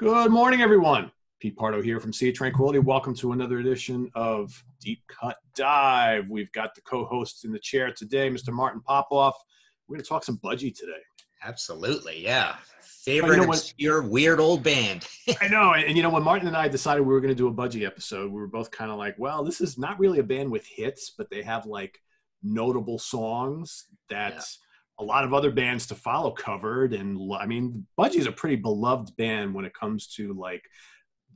Good morning, everyone. Pete Pardo here from Sea of Tranquility. Welcome to another edition of Deep Cut Dive. We've got the co-hosts in the chair today, Mr. Martin Popoff. We're going to talk some Budgie today. Absolutely, yeah. Favorite obscure, weird old band. I know, and you know, when Martin and I decided we were going to do a Budgie episode, we were both kind of like, well, this is not really a band with hits, but they have like notable songs that a lot of other bands to follow covered. And I mean, Budgie is a pretty beloved band when it comes to like,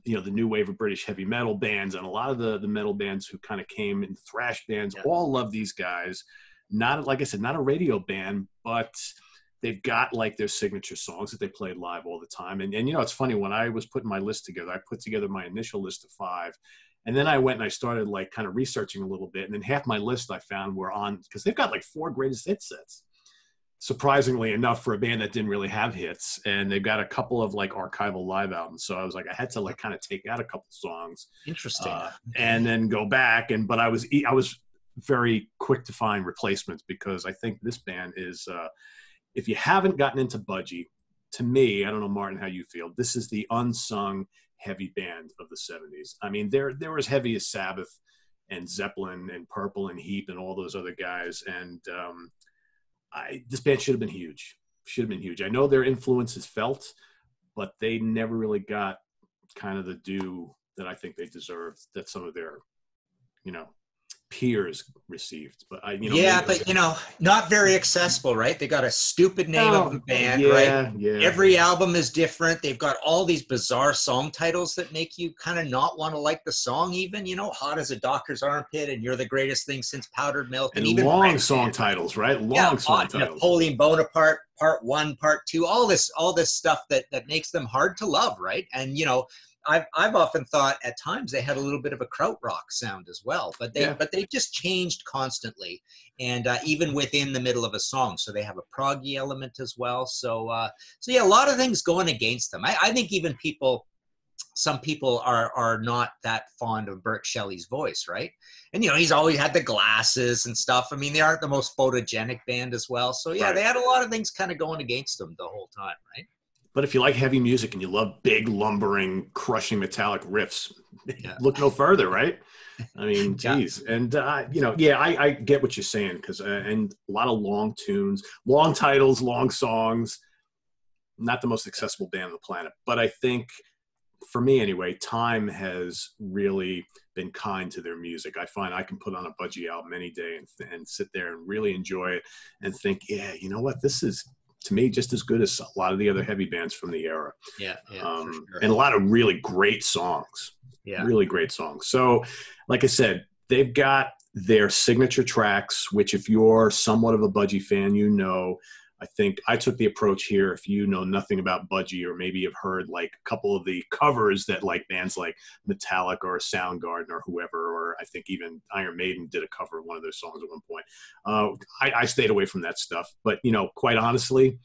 you know, the new wave of British heavy metal bands, and a lot of the metal bands who kind of came in, thrash bands, all love these guys. Not, like I said, not a radio band, but they've got like their signature songs that they played live all the time. And you know, it's funny, when I was putting my list together, I put together my initial list of 5. And then I went and I started like kind of researching a little bit. And then half my list I found were on, because they've got like 4 greatest hit sets, surprisingly enough, for a band that didn't really have hits. And they've got a couple of like archival live albums. So I was like, I had to like kind of take out a couple songs. Interesting. And then go back. But I was very quick to find replacements, because I think this band is, if you haven't gotten into Budgie, to me, I don't know, Martin, how you feel, this is the unsung heavy band of the 70s. I mean, they're as heavy as Sabbath and Zeppelin and Purple and Heap and all those other guys. And this band should have been huge. I know their influence is felt, but they never really got kind of the due that I think they deserved, that some of their, you know, peers received. But but you know, not very accessible, right? They got a stupid name of the band, right? Yeah. Every album is different. They've got all these bizarre song titles that make you kind of not want to like the song, even, you know, Hot as a Doctor's Armpit and You're the Greatest Thing Since Powdered Milk, and even long song titles, right? Long song titles. Napoleon Bonaparte, Part 1, Part 2, all this stuff that makes them hard to love, right? And you know, I've often thought at times they had a little bit of a krautrock sound as well, but they just changed constantly, and even within the middle of a song. So they have a proggy element as well. So yeah, a lot of things going against them. I think even some people are not that fond of Burt Shelley's voice, right? And you know, he's always had the glasses and stuff. I mean, they aren't the most photogenic band as well. So yeah, They had a lot of things kind of going against them the whole time, right? But if you like heavy music and you love big, lumbering, crushing metallic riffs, look no further, right? I mean, geez. And, you know, I get what you're saying, because and a lot of long tunes, long titles, long songs, not the most accessible band on the planet. But I think, for me anyway, time has really been kind to their music. I find I can put on a Budgie album any day and sit there and really enjoy it and think, yeah, you know what, this is, to me, just as good as a lot of the other heavy bands from the era. For sure. And a lot of really great songs. Really great songs. So, like I said, they've got their signature tracks, which if you're somewhat of a Budgie fan, you know. I think I took the approach here, if you know nothing about Budgie, or maybe you've heard like a couple of the covers that like bands like Metallica or Soundgarden or whoever, or I think even Iron Maiden did a cover of one of their songs at one point. I stayed away from that stuff. But, you know, quite honestly,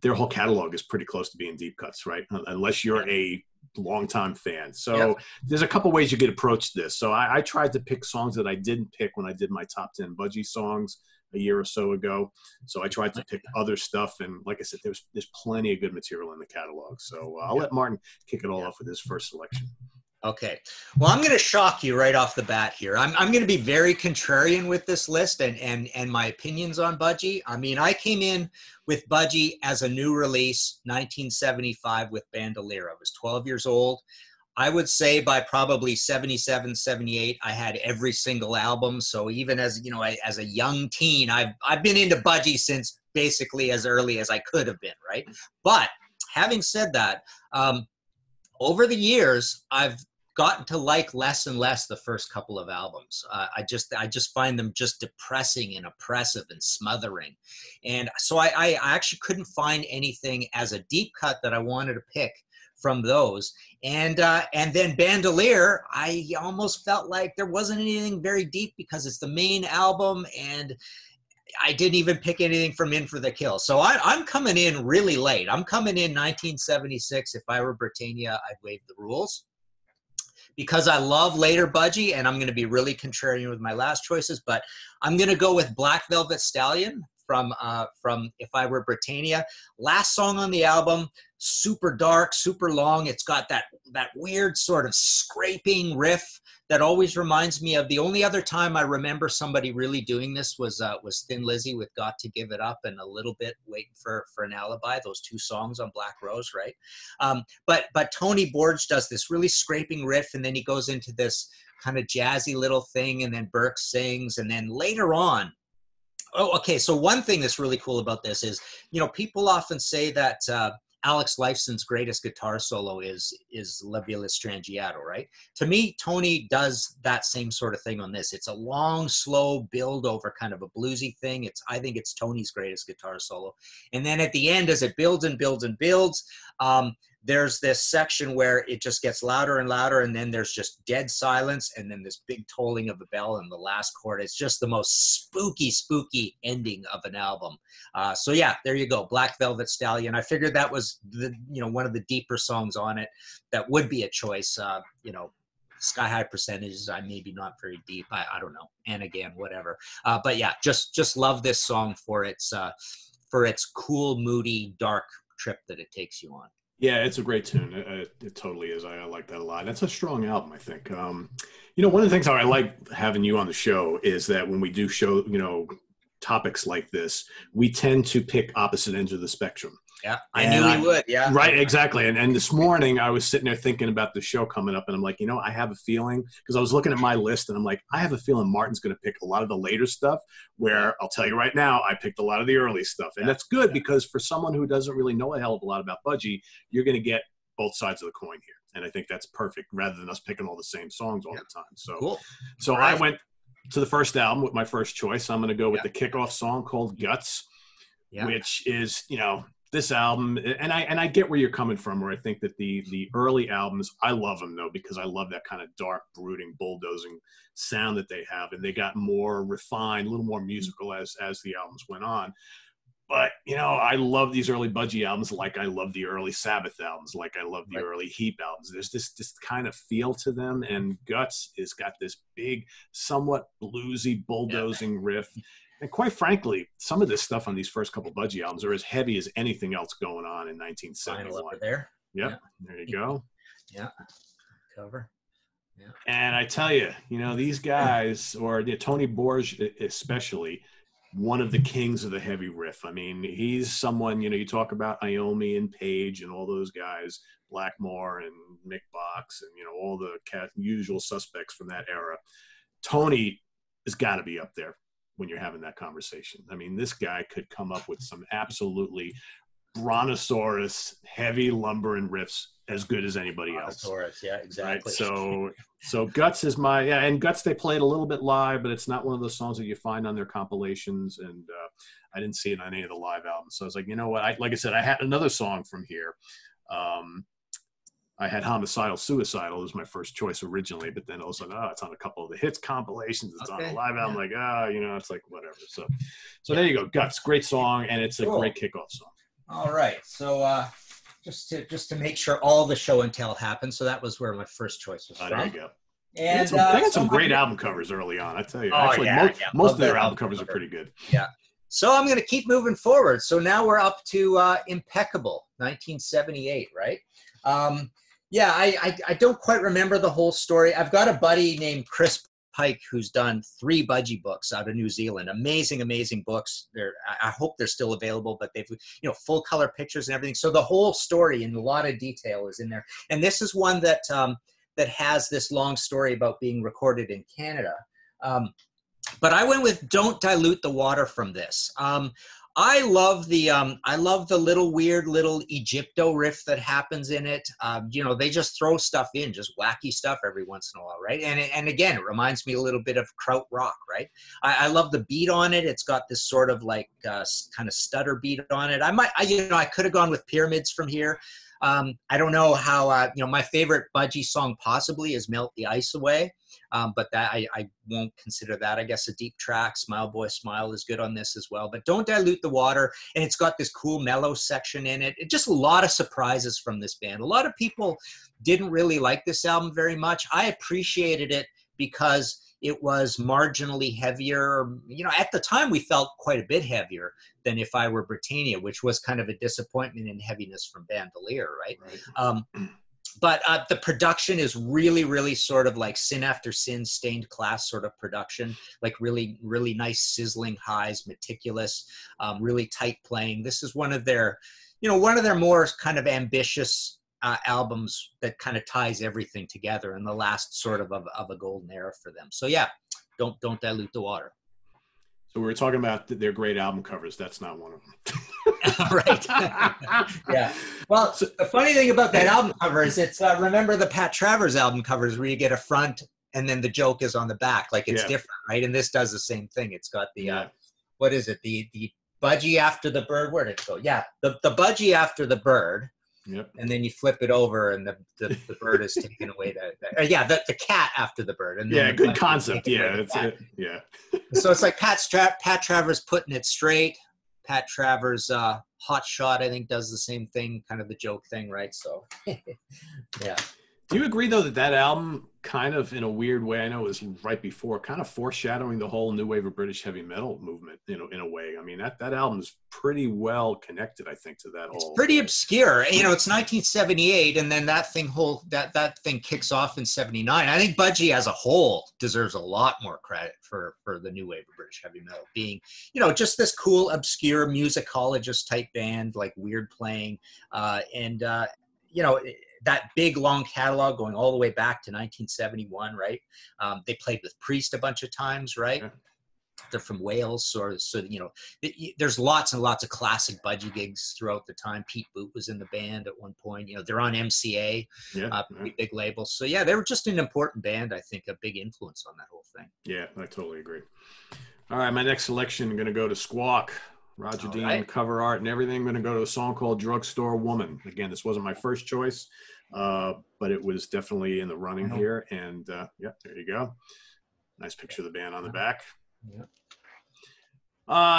their whole catalog is pretty close to being deep cuts, right? Unless you're a longtime fan. So there's a couple ways you could approach this. So I tried to pick songs that I didn't pick when I did my top 10 Budgie songs a year or so ago. So I tried to pick other stuff, and like I said, there's plenty of good material in the catalog. So I'll let Martin kick it all off with his first selection. Okay. Well, I'm going to shock you right off the bat here. I'm going to be very contrarian with this list and my opinions on Budgie. I mean, I came in with Budgie as a new release, 1975, with Bandolier. I was 12 years old. I would say by probably 77, 78, I had every single album. So even as, you know, as a young teen, I've been into Budgie since basically as early as I could have been, right? But having said that, over the years, I've gotten to like less and less the first couple of albums. I just find them just depressing and oppressive and smothering. And so I actually couldn't find anything as a deep cut that I wanted to pick from those. And then Bandolier, I almost felt like there wasn't anything very deep because it's the main album, and I didn't even pick anything from In for the Kill. So I'm coming in really late. I'm coming in 1976. If I were Britannia, I'd waive the rules, because I love later Budgie, and I'm going to be really contrarian with my last choices, but I'm going to go with Black Velvet Stallion from If I Were Britannia. Last song on the album, super dark, super long. It's got that weird sort of scraping riff that always reminds me of, the only other time I remember somebody really doing this was Thin Lizzy with Got to Give It Up and a little bit Waiting for an Alibi, those two songs on Black Rose, right? But Tony Borge does this really scraping riff, and then he goes into this kind of jazzy little thing, and then Burke sings, and then later on, oh, okay, so one thing that's really cool about this is, you know, people often say that Alex Lifeson's greatest guitar solo is La Villa Strangiato, right? To me, Tony does that same sort of thing on this. It's a long, slow build over kind of a bluesy thing. I think it's Tony's greatest guitar solo. And then at the end, as it builds and builds and builds, there's this section where it just gets louder and louder, and then there's just dead silence, and then this big tolling of the bell in the last chord. It's just the most spooky ending of an album. So yeah, there you go, Black Velvet Stallion. I figured that was one of the deeper songs on it that would be a choice. Sky High Percentages, I maybe not very deep. I don't know. And again, whatever. But yeah, just love this song for its cool, moody, dark trip that it takes you on. Yeah, it's a great tune. It totally is. I like that a lot. That's a strong album, I think. One of the things I like having you on the show is that when we do show, topics like this, we tend to pick opposite ends of the spectrum. Yeah, I knew we would. Yeah, right, exactly. And this morning I was sitting there thinking about the show coming up, and I'm like, I have a feeling, because I was looking at my list, and I'm like, I have a feeling Martin's going to pick a lot of the later stuff. Where I'll tell you right now, I picked a lot of the early stuff, and that's good because for someone who doesn't really know a hell of a lot about Budgie, you're going to get both sides of the coin here, and I think that's perfect rather than us picking all the same songs all the time. So, cool. So right. I went to the first album with my first choice. I'm going to go with the kickoff song called Guts, which is this album, and I get where you're coming from, where I think that the early albums, I love them though, because I love that kind of dark, brooding, bulldozing sound that they have, and they got more refined, a little more musical as the albums went on. But I love these early Budgie albums, like I love the early Sabbath albums, like I love the early Heap albums. There's this kind of feel to them, and Guts has got this big, somewhat bluesy, bulldozing riff. And quite frankly, some of this stuff on these first couple Budgie albums are as heavy as anything else going on in 1971. Over there. Yep. Yeah. There you go. Yeah. Cover. Yeah. And I tell you, these guys, or Tony Borge especially, one of the kings of the heavy riff. I mean, he's someone, you talk about Iommi and Page and all those guys, Blackmore and Mick Box and, all the usual suspects from that era. Tony has got to be up there when you're having that conversation. I mean, this guy could come up with some absolutely brontosaurus, heavy lumbering riffs as good as anybody else. Yeah, exactly. Right? So Guts is and Guts, they played a little bit live, but it's not one of those songs that you find on their compilations, and I didn't see it on any of the live albums. So I was like, you know what? Like I said, I had another song from here. I had Homicidal Suicidal as my first choice originally, but then I was like, it's on a couple of the hits compilations. It's on a live album. Like, it's like whatever. So there you go. Guts, great song, and it's a great kickoff song. All right. So just to make sure all the show and tell happened. So that was where my first choice was from. There you go. And they got some great album covers early on. I tell you, most of their album covers are pretty good. Yeah. So I'm going to keep moving forward. So now we're up to Impeccable, 1978, right? I don't quite remember the whole story. I've got a buddy named Chris Pike who's done 3 Budgie books out of New Zealand. Amazing books. I hope they're still available, but they've full color pictures and everything. So the whole story in a lot of detail is in there. And this is one that has this long story about being recorded in Canada. But I went with Don't Dilute the Water from this. I love the little weird little Egypto riff that happens in it. They just throw stuff in, just wacky stuff every once in a while, right? And again, it reminds me a little bit of kraut rock, right? I love the beat on it. It's got this sort of like kind of stutter beat on it. I could have gone with Pyramids from here. I don't know how, my favorite Budgie song possibly is Melt the Ice Away. But that I won't consider that. I guess a deep track, Smile Boy Smile, is good on this as well. But Don't Dilute the Water, and it's got this cool mellow section in it. Just a lot of surprises from this band. A lot of people didn't really like this album very much. I appreciated it because it was marginally heavier. You know, at the time we felt quite a bit heavier than If I Were Britannia, which was kind of a disappointment in heaviness from Bandolier, right? But the production is really, really sort of like Sin After Sin, stained glass sort of production, like really, really nice sizzling highs, meticulous, really tight playing. This is one of their, you know, one of their more kind of ambitious albums that kind of ties everything together, and the last sort of a golden era for them. So yeah, don't dilute the water. So we were talking about their great album covers. That's not one of them. Right. Yeah. Well, so, the funny thing about that album cover is it's, remember the Pat Travers album covers where you get a front and then the joke is on the back, like it's different, right? And this does the same thing. It's got the, what is it? The Budgie After the Bird. Where did it go? Yeah. The Budgie After the Bird. Yep. And then you flip it over and the bird is taken away. The cat after the bird. And then good concept. Yeah. Yeah. So it's like Pat Travers putting it straight. Pat Travers, Hot Shot, I think, does the same thing, kind of the joke thing, right? So, yeah. Do you agree, though, that album kind of, in a weird way, I know it was right before, kind of foreshadowing the whole new wave of British heavy metal movement, you know, in a way? I mean, that album is pretty well connected, I think, to that whole... It's pretty obscure. You know, it's 1978, and then that thing kicks off in 79. I think Budgie as a whole deserves a lot more credit for the new wave of British heavy metal being, you know, just this cool, obscure musicologist type band, like weird playing, you know, that big long catalog going all the way back to 1971, right? They played with Priest a bunch of times, right? Yeah. They're from Wales, so you know, there's lots and lots of classic Budgie gigs throughout the time. Pete Boot was in the band at one point. You know, they're on MCA, pretty big label. So yeah, they were just an important band. I think a big influence on that whole thing. Yeah, I totally agree. All right, my next selection, I'm going to go to Squawk. Roger Dean, cover art and everything. I'm going to go to a song called Drugstore Woman. Again, this wasn't my first choice, but it was definitely in the running here. And there you go. Nice picture of the band on the back.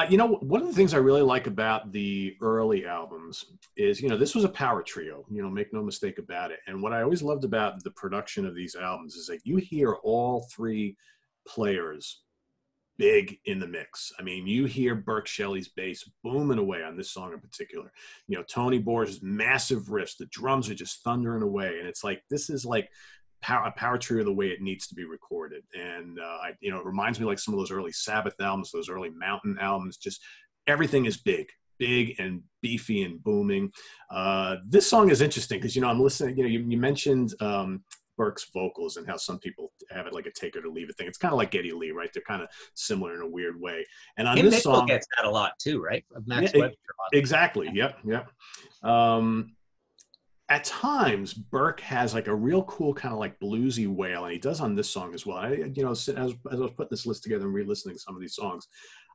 You know, one of the things I really like about the early albums is, you know, this was a power trio, you know, make no mistake about it. And what I always loved about the production of these albums is that you hear all three players big in the mix. I mean, you hear Burke Shelley's bass booming away on this song in particular. You know, Tony Borges' massive riffs, the drums are just thundering away. And it's like, this is like a power trio the way it needs to be recorded. And, you know, it reminds me like some of those early Sabbath albums, those early Mountain albums, just everything is big and beefy and booming. This song is interesting because, you know, I'm listening, you know, you mentioned, Burke's vocals and how some people have it like a take it or leave it thing. It's kind of like Geddy Lee, right? They're kind of similar in a weird way. And on this song, gets that a lot too, right? Max Webster. Exactly. Yep. At times, Burke has like a real cool kind of like bluesy wail, and he does on this song as well. You know, as I was putting this list together and re-listening to some of these songs,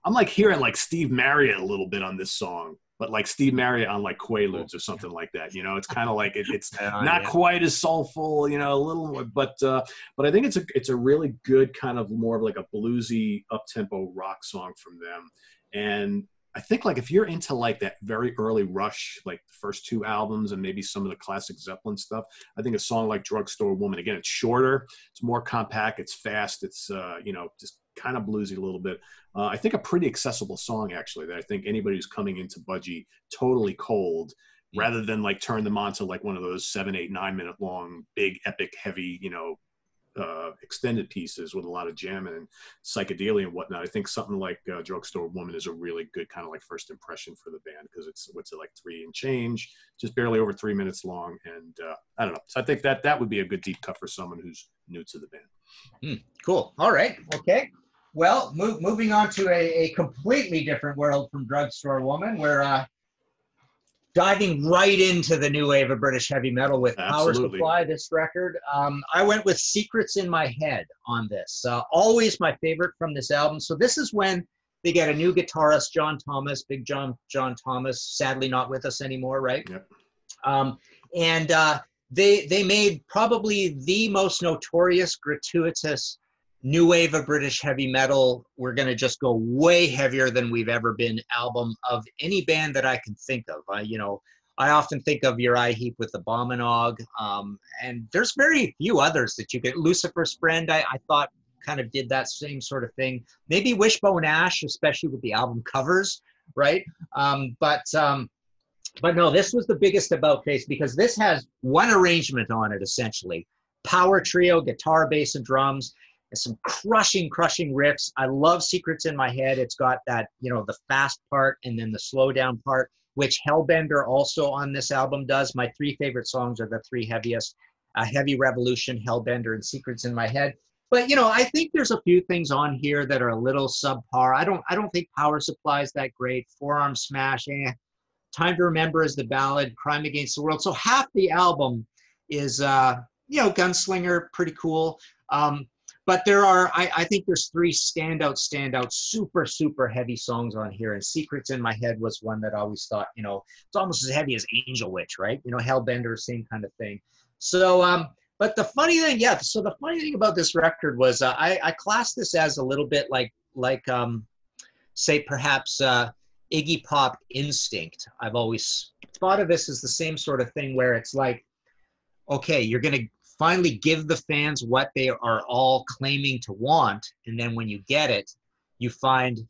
I'm like hearing like Steve Marriott a little bit on this song. But like Steve Marriott on like Quaaludes or something like that, you know, it's kind of like it's not quite as soulful, you know, a little more, but I think it's a really good kind of more of like a bluesy up-tempo rock song from them. And I think like if you're into like that very early Rush, like the first two albums and maybe some of the classic Zeppelin stuff, I think a song like Drugstore Woman, again, it's shorter, it's more compact, it's fast, it's you know, just kind of bluesy a little bit. I think a pretty accessible song, actually, that I think anybody who's coming into Budgie totally cold, rather than like turn them on to like one of those 7, 8, 9 minute long, big, epic, heavy, you know, extended pieces with a lot of jamming and psychedelia and whatnot. I think something like Drugstore Woman is a really good kind of like first impression for the band because it's, what's it, like 3 and change, just barely over 3 minutes long. And I don't know. So I think that would be a good deep cut for someone who's new to the band. Cool. All right. Okay. Well, moving on to a completely different world from Drugstore Woman, we're diving right into the new wave of British heavy metal with Power Supply, this record. I went with Secrets in My Head on this. Always my favorite from this album. So this is when they get a new guitarist, John Thomas, Big John Thomas, sadly not with us anymore, right? Yep. They made probably the most notorious, gratuitous new wave of British heavy metal. We're going to just go way heavier than we've ever been album of any band that I can think of. You know, I often think of Uriah Heep with the Abominog, and there's very few others that you get. Lucifer's Friend, I thought kind of did that same sort of thing. Maybe Wishbone Ash, especially with the album covers, right? But no, this was the biggest about face because this has one arrangement on it, essentially. Power trio, guitar, bass, and drums, and some crushing riffs. I love Secrets in My Head. It's got that, the fast part and then the slow down part, which Hellbender also on this album does. My three favorite songs are the three heaviest, Heavy Revolution, Hellbender, and Secrets in My Head. But, I think there's a few things on here that are a little subpar. I don't think Power Supply is that great. Forearm Smash, Time to Remember is the ballad, Crime Against the World. So half the album is, Gunslinger, pretty cool. But there are, I think there's three standout, super heavy songs on here. And Secrets in My Head was one that I always thought, it's almost as heavy as Angel Witch, right? Hellbender, same kind of thing. So, but the funny thing, the funny thing about this record was I classed this as a little bit like say perhaps Iggy Pop Instinct. I've always thought of this as the same sort of thing where it's like, okay, you're going to finally give the fans what they are all claiming to want. And then when you get it, you find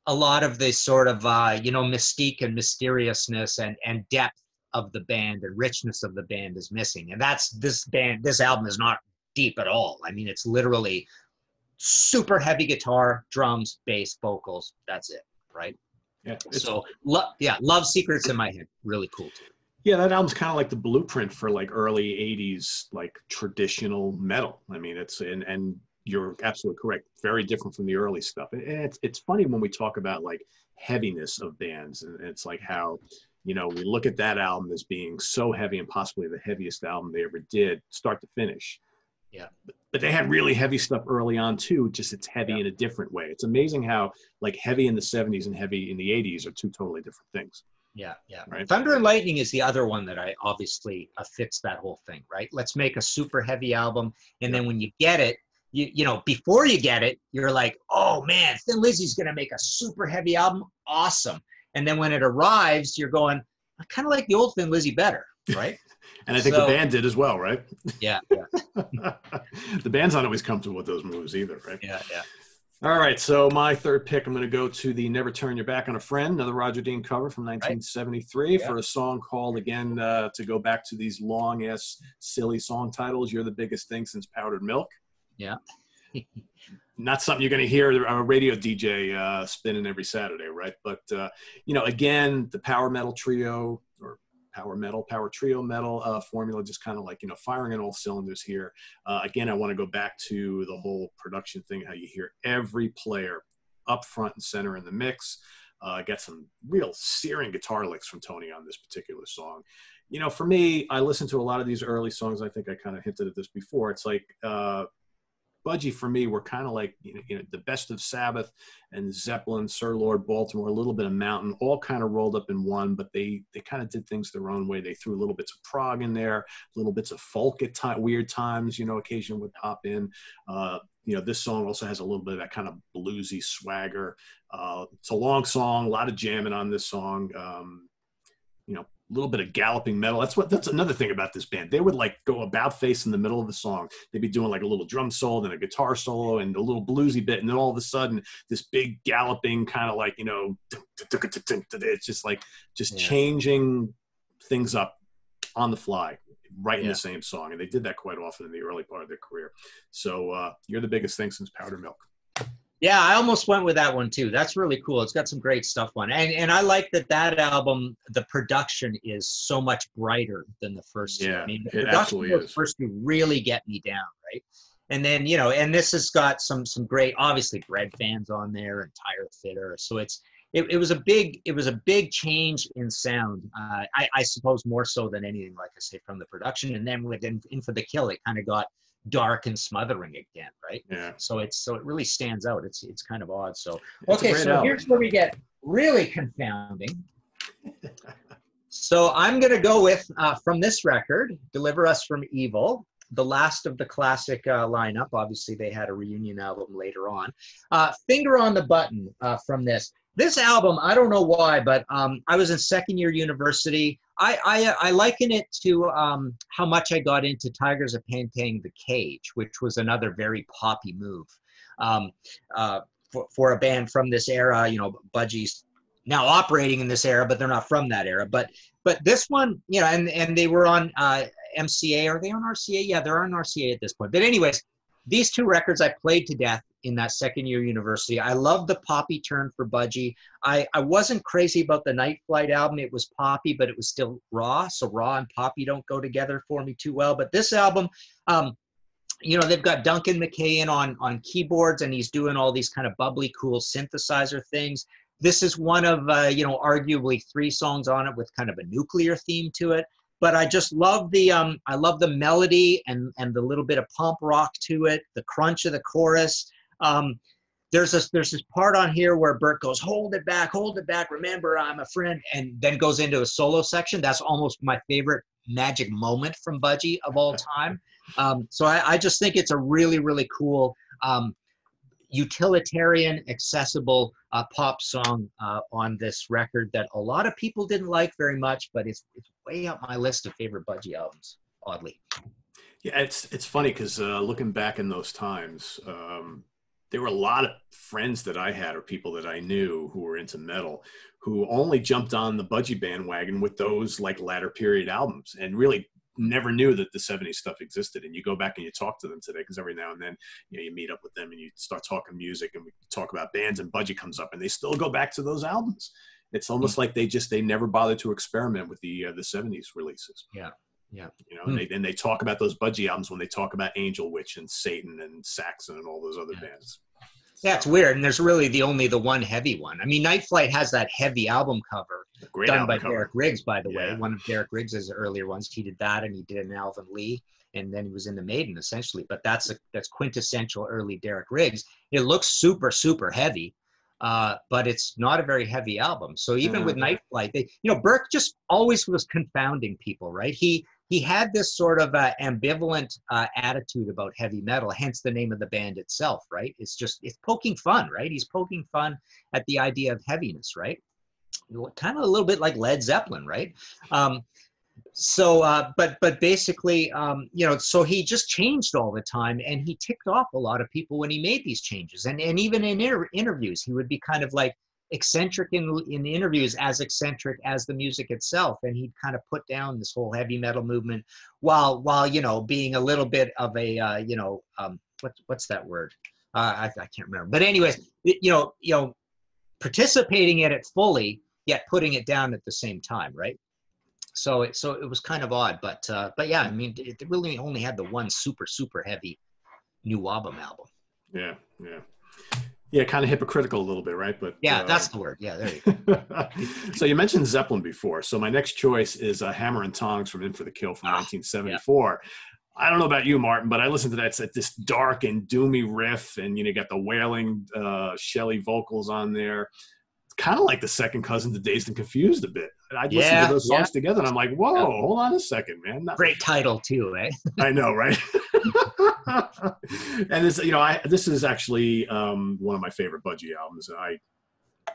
a lot of the sort of, mystique and mysteriousness and depth of the band and richness of the band is missing. And this album is not deep at all. I mean, it's literally super heavy guitar, drums, bass, vocals. That's it, right? Yeah. So, love Secrets in My Head. Really cool too. Yeah, that album's kind of like the blueprint for like early 80s, like traditional metal. I mean, and you're absolutely correct. Very different from the early stuff. And it's funny when we talk about like heaviness of bands, and it's like how, we look at that album as being so heavy and possibly the heaviest album they ever did, start to finish. Yeah. But they had really heavy stuff early on too, just it's heavy in a different way. It's amazing how like heavy in the 70s and heavy in the 80s are two totally different things. Yeah. Right? Thunder and Lightning is the other one that I obviously fits that whole thing, right? Let's make a super heavy album. And then when you get it, before you get it, you're like, oh man, Thin Lizzy's going to make a super heavy album. Awesome. And then when it arrives, you're going, I kind of like the old Thin Lizzy better, right? And I think the band did as well, right? Yeah. The band's not always comfortable with those moves either, right? Yeah. All right, so my third pick, I'm going to go to the Never Turn Your Back on a Friend, another Roger Dean cover from 1973 for a song called, again, to go back to these long-ass, silly song titles, You're the Biggest Thing Since Powdered Milk. Yeah. Not something you're going to hear a radio DJ spinning every Saturday, right? But, again, the power metal trio, or power trio metal formula, just kind of like, firing on all cylinders here. Again, I want to go back to the whole production thing, how you hear every player up front and center in the mix. Got some real searing guitar licks from Tony on this particular song. For me, I listened to a lot of these early songs. I think I kind of hinted at this before. It's like, Budgie for me were kind of like the Best of Sabbath and Zeppelin, Sir Lord Baltimore, a little bit of Mountain, all kind of rolled up in one, but they kind of did things their own way. They threw little bits of prog in there, little bits of folk at weird times, occasionally would pop in. This song also has a little bit of that kind of bluesy swagger. It's a long song, a lot of jamming on this song. A little bit of galloping metal. That's another thing about this band. They would like go about face in the middle of the song. They'd be doing like a little drum solo, then a guitar solo, and a little bluesy bit, and then all of a sudden, this big galloping kind of like it's just like changing things up on the fly, right in the same song. And they did that quite often in the early part of their career. So You're the Biggest Thing Since Powdered Milk. Yeah, I almost went with that one too. That's really cool. It's got some great stuff on it. And I like that album, the production is so much brighter than the first two. I mean, the production of the first two really get me down, right? And then, and this has got some great, obviously, Bread Fans on there and Tire Fitter. So it was a big change in sound. I suppose more so than anything, like I say, from the production. And then within In for the Kill, it kind of got dark and smothering again, right? Yeah. So it really stands out. It's kind of odd. So okay, so album. Here's where we get really confounding. So I'm gonna go with from this record, Deliver Us from Evil, the last of the classic lineup. Obviously, they had a reunion album later on. Finger on the Button from this. This album, I don't know why, but I was in second year university. I liken it to how much I got into Tigers of Pantang the Cage, which was another very poppy move. Um, for a band from this era, you know, Budgie's now operating in this era, but they're not from that era. But this one, you know, and they were on MCA. Are they on RCA? Yeah, they're on RCA at this point. But anyways, these two records I played to death in that second year university. I love the poppy turn for Budgie. I wasn't crazy about the Night Flight album. It was poppy, but it was still raw. So raw and poppy don't go together for me too well. But this album, you know, they've got Duncan McKay in on keyboards, and he's doing all these kind of bubbly, cool synthesizer things. This is one of, you know, arguably 3 songs on it with kind of a nuclear theme to it. But I just love I love the melody and the little bit of pump rock to it, the crunch of the chorus. There's this part on here where Bert goes, hold it back, remember I'm a friend, and then goes into a solo section. That's almost my favorite magic moment from Budgie of all time. So I just think it's a really, really cool, utilitarian, accessible pop song on this record that a lot of people didn't like very much, but it's way up my list of favorite Budgie albums, oddly. Yeah, it's funny because looking back in those times, there were a lot of friends that I had or people that I knew who were into metal who only jumped on the Budgie bandwagon with those like latter period albums and really never knew that the 70s stuff existed. And you go back and you talk to them today because every now and then, you know, you meet up with them and you start talking music and we talk about bands and Budgie comes up and they still go back to those albums. It's almost like they never bothered to experiment with the 70s releases. Yeah. Yeah. You know, and they talk about those Budgie albums when they talk about Angel Witch and Satan and Saxon and all those other bands. Yeah, it's weird. And there's really the one heavy one. I mean, Night Flight has that heavy album cover done by Derek Riggs, by the way. One of Derek Riggs' earlier ones. He did that, and he did an Alvin Lee, and then he was in the Maiden, essentially. But that's quintessential early Derek Riggs. It looks super, super heavy, but it's not a very heavy album. So even with Night Flight, Burke just always was confounding people, right? He had this sort of ambivalent attitude about heavy metal, hence the name of the band itself, right? It's poking fun, right? He's poking fun at the idea of heaviness, right? Kind of a little bit like Led Zeppelin, right? But basically, so he just changed all the time, and he ticked off a lot of people when he made these changes. And even in interviews, he would be kind of like eccentric in interviews, as eccentric as the music itself, and he'd kind of put down this whole heavy metal movement while being a little bit of a what's that word? I can't remember. But anyways, participating in it fully, yet putting it down at the same time, right? So it was kind of odd, but yeah, I mean, it really only had the one super, super heavy new album. Yeah, kind of hypocritical a little bit, right? But yeah, that's the word. Yeah, there you go. So you mentioned Zeppelin before. So my next choice is Hammer and Tongs from In for the Kill from 1974. Yeah. I don't know about you, Martin, but I listened to that. It's this dark and doomy riff, and you got the wailing Shelley vocals on there. It's kind of like the second cousin to Dazed and Confused a bit. I'd listen to those songs together, and I'm like, whoa, hold on a second, man. Great title too, eh? I know, right? And this is actually one of my favorite Budgie albums, and I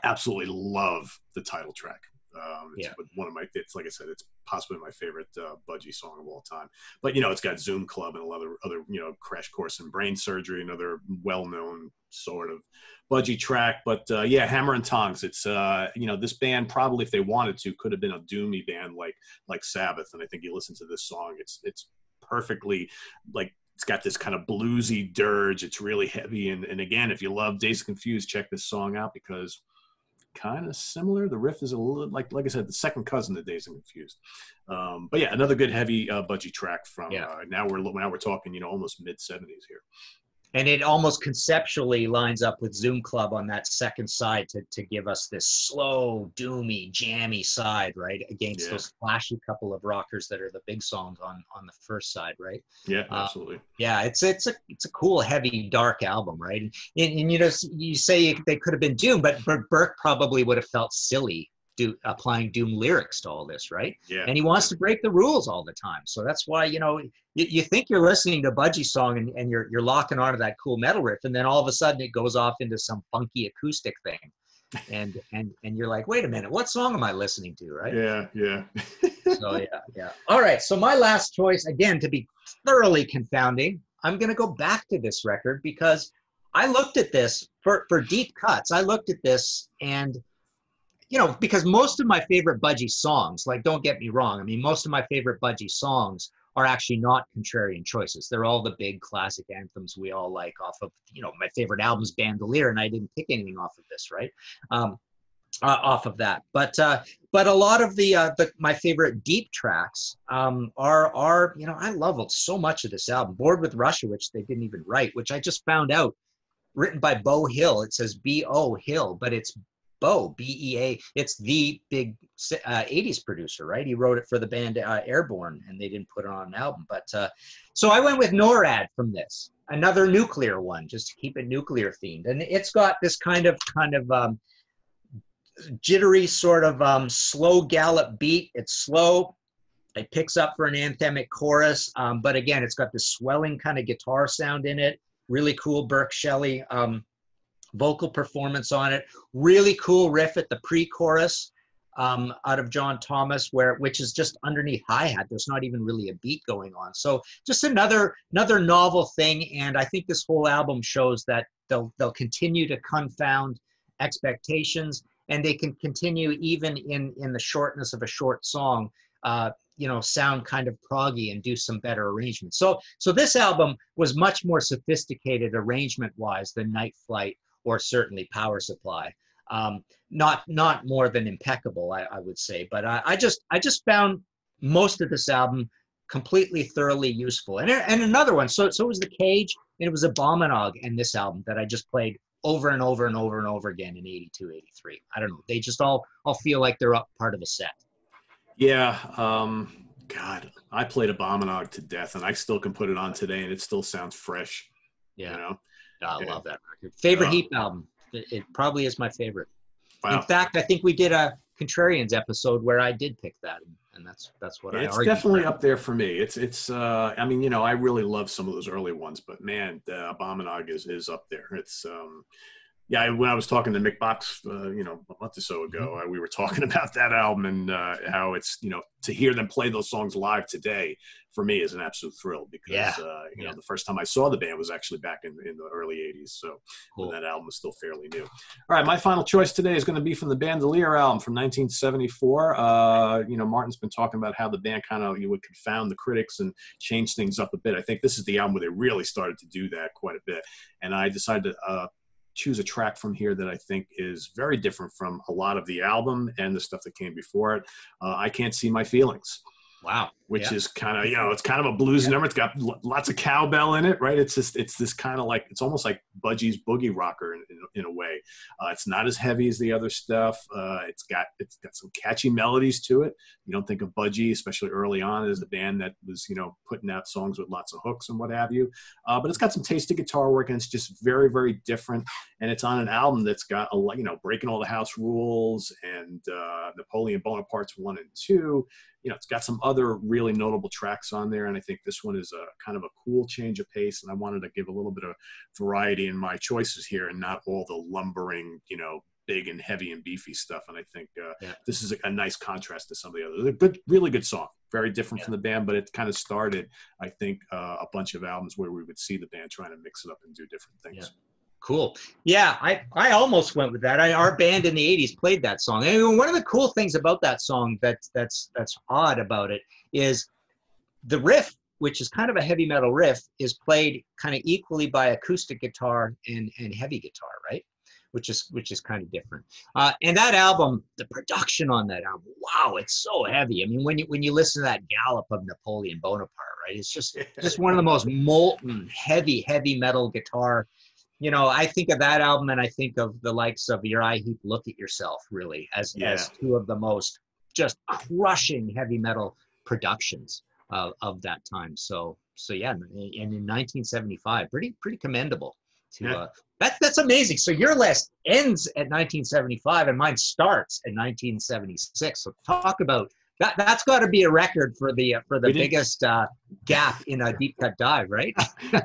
absolutely love the title track. It's like I said, it's possibly my favorite Budgie song of all time. But it's got Zoom Club and a lot of other Crash Course in Brain Surgery, another well-known sort of Budgie track. But Hammer and Tongs. It's this band probably, if they wanted to, could have been a doomy band like Sabbath. And I think you listen to this song, it's perfectly like. It's got this kind of bluesy dirge. It's really heavy. And again, if you love Dazed and Confused, check this song out because kind of similar. The riff is a little like I said, the second cousin to Dazed and Confused. But yeah, another good heavy Budgie track from now we're talking, almost mid-70s here. And it almost conceptually lines up with Zoom Club on that second side to give us this slow, doomy, jammy side, right? Against those flashy couple of rockers that are the big songs on the first side, right? Yeah, absolutely. Yeah, it's a cool, heavy, dark album, right? And you say they could have been Doom, but Burke probably would have felt silly applying Doom lyrics to all this, right? Yeah. And he wants to break the rules all the time. So that's why, you think you're listening to a Budgie song and you're locking onto that cool metal riff, and then all of a sudden it goes off into some funky acoustic thing. and you're like, wait a minute, what song am I listening to, right? Yeah, yeah. So yeah. All right, so my last choice, again, to be thoroughly confounding, I'm going to go back to this record because I looked at this for deep cuts. I looked at this and, you know, because most of my favorite Budgie songs, like, don't get me wrong, I mean, most of my favorite Budgie songs are actually not contrarian choices. They're all the big classic anthems we all like off of, you know, my favorite album's Bandolier, and I didn't pick anything off of this, right? Off of that. But a lot of my favorite deep tracks are, you know, I love so much of this album. Bored with Russia, which they didn't even write, which I just found out, written by Bo Hill. It says B-O Hill, but it's Bo, B-E-A. It's the big 80s producer, right? He wrote it for the band Airborne, and they didn't put it on an album. But so I went with NORAD from this, another nuclear one, just to keep it nuclear themed. And it's got this kind of jittery sort of slow gallop beat. It's slow. It picks up for an anthemic chorus. But again, it's got this swelling kind of guitar sound in it. Really cool Burke Shelley vocal performance on it. Really cool riff at the pre-chorus out of John Thomas, which is just underneath hi-hat. There's not even really a beat going on. So just another novel thing. And I think this whole album shows that they'll continue to confound expectations, and they can continue even in the shortness of a short song, you know, sound kind of proggy and do some better arrangements. So this album was much more sophisticated arrangement-wise than Night Flight or certainly Power Supply. Not more than impeccable, I would say. But I just found most of this album completely thoroughly useful. And another one, so it was The Cage, and it was Abominog in this album that I just played over and over and over and over again in 82, 83. I don't know. They just all feel like they're part of a set. Yeah. God, I played Abominog to death, and I still can put it on today, and it still sounds fresh. Yeah. You know? I love that record. Favorite Heap album. It probably is my favorite. Wow. In fact, I think we did a Contrarians episode where I did pick that, and that's what I argued. It's definitely up there for me. It's I mean, you know, I really love some of those early ones, but man, Abominog is up there. It's yeah, when I was talking to Mick Box, you know, a month or so ago, we were talking about that album and how it's, you know, to hear them play those songs live today for me is an absolute thrill because, you know, the first time I saw the band was actually back in the early 80s. So when that album was still fairly new. All right, my final choice today is going to be from the Bandolier album from 1974. You know, Martin's been talking about how the band kind of, you would confound the critics and change things up a bit. I think this is the album where they really started to do that quite a bit. And I decided to choose a track from here that I think is very different from a lot of the album and the stuff that came before it. I Can't See My Feelings. Wow. Which is kind of, you know, it's kind of a blues number. It's got lots of cowbell in it, right? It's this kind of like, it's almost like Budgie's Boogie Rocker in a way. It's not as heavy as the other stuff. It's got some catchy melodies to it. You don't think of Budgie, especially early on, as a band that was, you know, putting out songs with lots of hooks and what have you. But it's got some tasty guitar work, and it's just very, very different. And it's on an album that's got a lot, you know, Breaking All the House Rules and Napoleon Bonaparte's 1 and 2. You know, it's got some other really notable tracks on there, and I think this one is a kind of a cool change of pace, and I wanted to give a little bit of variety in my choices here and not all the lumbering, you know, big and heavy and beefy stuff. And I think this is a nice contrast to some of the others. A good, really good song. Very different from the band, but it kind of started, I think, a bunch of albums where we would see the band trying to mix it up and do different things. Yeah. Cool. Yeah, I almost went with that. Our band in the 80s played that song. And one of the cool things about that song that's odd about it is the riff, which is kind of a heavy metal riff, is played kind of equally by acoustic guitar and heavy guitar, right? Which is kind of different. And that album, the production on that album, wow, it's so heavy. I mean, when you listen to that gallop of Napoleon Bonaparte, right? It's just one of the most molten, heavy metal guitar. You know, I think of that album and I think of the likes of Uriah Heep, Look at Yourself, really, as two of the most just crushing heavy metal productions of that time. So yeah, and in 1975, pretty commendable. That's amazing. So your list ends at 1975 and mine starts at 1976. So talk about That's got to be a record for the We biggest gap in a deep cut dive, right?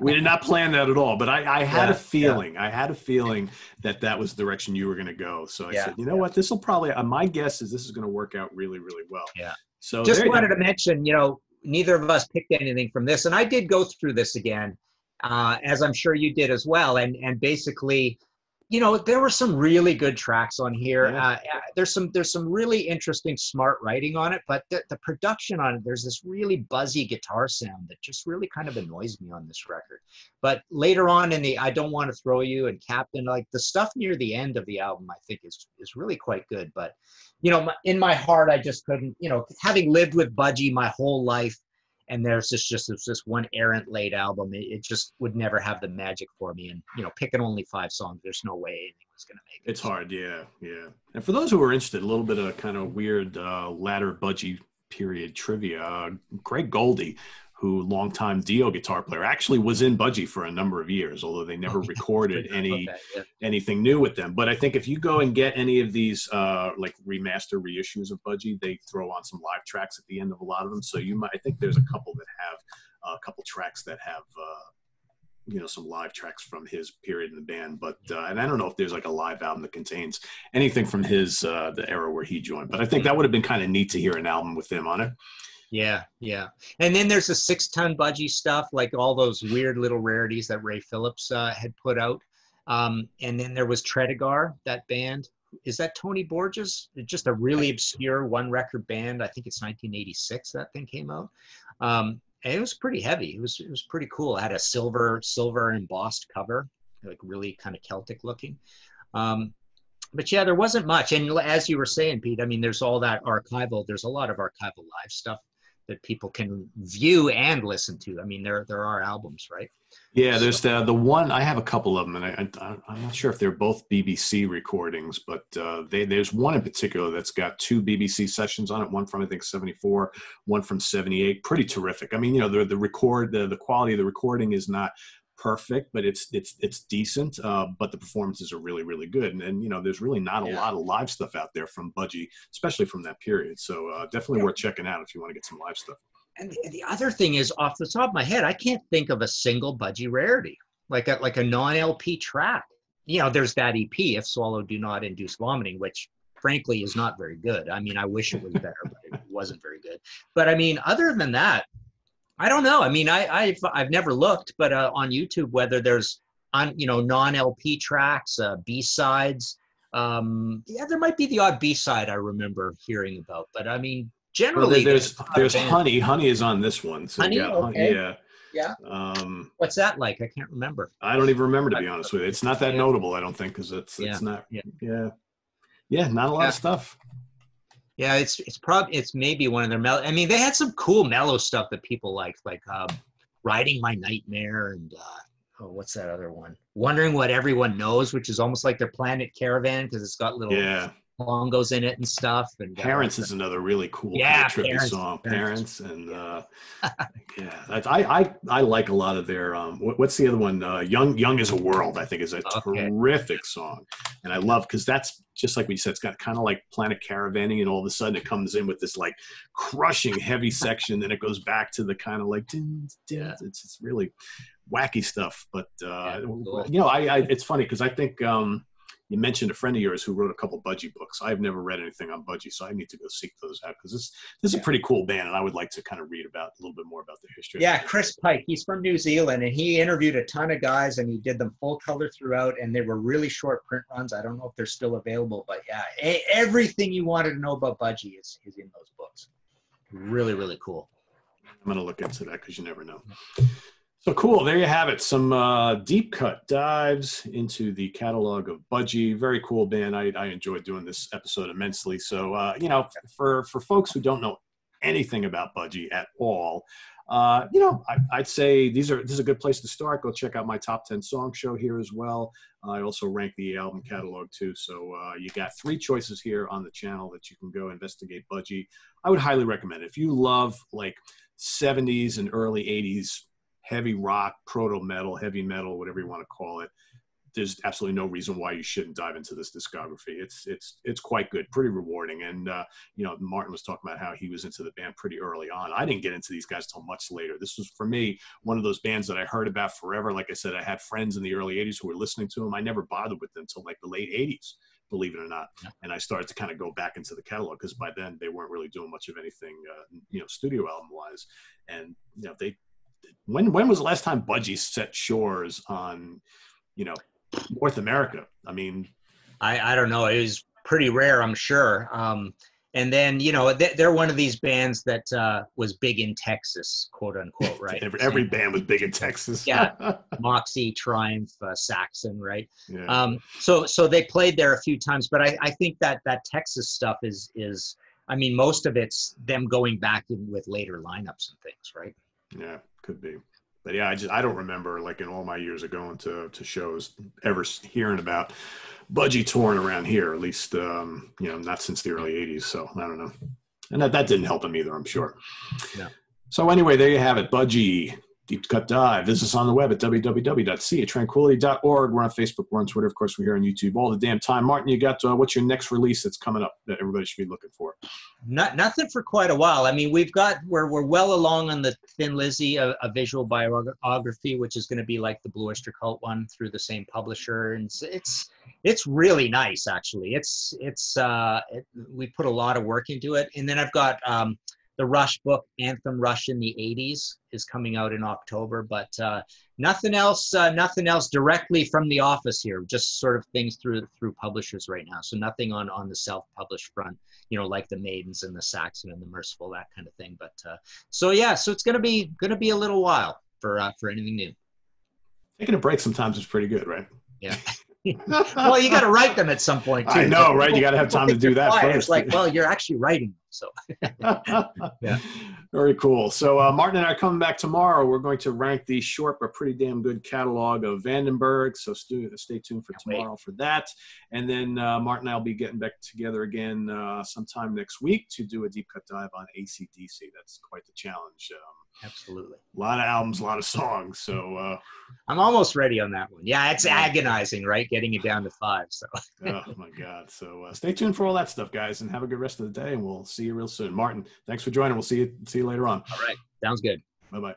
We did not plan that at all, but I had Yeah, a feeling. I had a feeling that was the direction you were going to go. So I said, you know what, this will probably. My guess is this is going to work out really, really well. Yeah. So Just wanted to mention, neither of us picked anything from this, and I did go through this again, as I'm sure you did as well, and basically. There were some really good tracks on here. Yeah. There's some really interesting, smart writing on it, but the production on it, there's this really buzzy guitar sound that just really kind of annoys me on this record. But later on in the I Don't Want to Throw You and Captain, like the stuff near the end of the album, I think is really quite good. But, in my heart, I just couldn't, having lived with Budgie my whole life, and there's this one errant late album. It just would never have the magic for me. And, picking only 5 songs, there's no way anything was going to make it. It's hard, yeah. And for those who are interested, a little bit of kind of weird latter Budgie period trivia. Greg Goldie, who longtime Dio guitar player, actually was in Budgie for a number of years, although they never recorded anything new with them. But I think if you go and get any of these like remaster reissues of Budgie, they throw on some live tracks at the end of a lot of them. So I think there's a couple that have a couple tracks that have some live tracks from his period in the band. But and I don't know if there's like a live album that contains anything from his the era where he joined. But I think that would have been kind of neat to hear an album with him on it. Yeah. And then there's the 6-ton Budgie stuff, like all those weird little rarities that Ray Phillips had put out. And then there was Tredegar, that band. Is that Tony Borges? It's just a really obscure one-record band. I think it's 1986 that thing came out. And it was pretty heavy. It was pretty cool. It had a silver embossed cover, like really kind of Celtic looking. But yeah, there wasn't much. And as you were saying, Pete, I mean, there's all that archival. There's a lot of archival live stuff that people can view and listen to. I mean, there are albums, right? Yeah, there's the one. I have a couple of them, and I'm not sure if they're both BBC recordings, but there's one in particular that's got 2 BBC sessions on it. One from I think 74, one from 78. Pretty terrific. I mean, the quality of the recording is not perfect, but it's decent. But the performances are really, really good. And there's really not a lot of live stuff out there from Budgie, especially from that period. So definitely worth checking out if you want to get some live stuff. And the other thing is, off the top of my head, I can't think of a single Budgie rarity, like a non-LP track. There's that EP, If Swallow Do Not Induce Vomiting, which frankly is not very good. I mean, I wish it was better, but it wasn't very good. But I mean, other than that, I don't know. I mean, I've never looked, but on YouTube, whether there's non-LP tracks, B-sides. There might be the odd B-side I remember hearing about, but I mean, generally there's Honey. Honey is on this one. So Honey, okay. Yeah. What's that like? I can't remember. I don't even remember, to be honest with you. It's not that notable, I don't think, because it's not. Yeah, not a lot of stuff. Yeah, it's maybe one of their I mean, they had some cool mellow stuff that people liked, like Riding My Nightmare and what's that other one? Wondering What Everyone Knows, which is almost like their Planet Caravan because it's got little bongos in it and stuff. And Parents is another really cool kind of trippy song. Parents and I like a lot of their what's the other one? Young is a World, I think, is a terrific song, and I love because that's just like we said, it's got kind of like Planet Caravanning, and all of a sudden it comes in with this like crushing heavy section, then it goes back to the kind of like it's really wacky stuff. But cool. It's funny because I think you mentioned a friend of yours who wrote a couple Budgie books. I've never read anything on Budgie, so I need to go seek those out because this is a pretty cool band, and I would like to kind of read about a little bit more about their history. Yeah, Chris Pike, he's from New Zealand, and he interviewed a ton of guys, and he did them full color throughout, and they were really short print runs. I don't know if they're still available, but yeah, everything you wanted to know about Budgie is in those books. Really, really cool. I'm going to look into that because you never know. So cool. There you have it. Some deep cut dives into the catalog of Budgie. Very cool band. I enjoyed doing this episode immensely. So, for folks who don't know anything about Budgie at all, I'd say this is a good place to start. Go check out my top 10 song show here as well. I also rank the album catalog too. So you got 3 choices here on the channel that you can go investigate Budgie. I would highly recommend it. If you love like 70s and early 80s heavy rock, proto metal, heavy metal, whatever you want to call it, there's absolutely no reason why you shouldn't dive into this discography. It's quite good, pretty rewarding. And you know, Martin was talking about how he was into the band pretty early on. I didn't get into these guys till much later. This was, for me, one of those bands that I heard about forever. Like I said, I had friends in the early 80s who were listening to them. I never bothered with them till like the late 80s, believe it or not. And I started to kind of go back into the catalog, because by then they weren't really doing much of anything, you know, studio album wise. And you know, when was the last time Budgie set shores on, you know, North America? I mean, I don't know. It was pretty rare, I'm sure. And then, you know, they're one of these bands that was big in Texas, quote unquote, right? every band was big in Texas. Yeah, Moxie, Triumph, Saxon, right? Yeah. So they played there a few times, but I think that Texas stuff is I mean, most of it's them going back in with later lineups and things, right? Yeah, could be. But yeah, I don't remember, like, in all my years of going to shows, ever hearing about Budgie touring around here, at least, you know, not since the early 80s. So I don't know. And that didn't help him either, I'm sure. Yeah. So anyway, there you have it. Budgie, Deep Cut Dive. Visit us on the web at www.seatranquility.org. We're on Facebook. We're on Twitter. Of course, we're here on YouTube all the damn time. Martin, you got what's your next release that's coming up that everybody should be looking for? Nothing for quite a while. I mean, we're well along on the Thin Lizzy, a visual biography, which is going to be like the Blue Oyster Cult one through the same publisher, and it's really nice, actually. We put a lot of work into it, and then I've got the Rush book, Anthem Rush in the 80s, is coming out in October, but nothing else directly from the office here, just sort of things through publishers right now. So nothing on the self-published front, you know, like the Maidens and the Saxon and the Merciful, that kind of thing. But so it's gonna be a little while for anything new. Taking a break sometimes is pretty good, right? Yeah. Well, you got to write them at some point too. I know, right? You got to have time to do that first. It's like, well, you're actually writing, so. Yeah. Very cool. So Martin and I are coming back tomorrow. We're going to rank the short but pretty damn good catalog of Vandenberg. So stay tuned for tomorrow for that. And then Martin and I will be getting back together again sometime next week to do a deep cut dive on AC/DC. That's quite the challenge. Absolutely. A lot of albums, a lot of songs. So I'm almost ready on that one. Yeah, it's agonizing, right? Getting it down to 5. So. Oh my God. So stay tuned for all that stuff, guys, and have a good rest of the day. And we'll see you real soon. Martin, thanks for joining. We'll see you later on. All right. Sounds good. Bye-bye.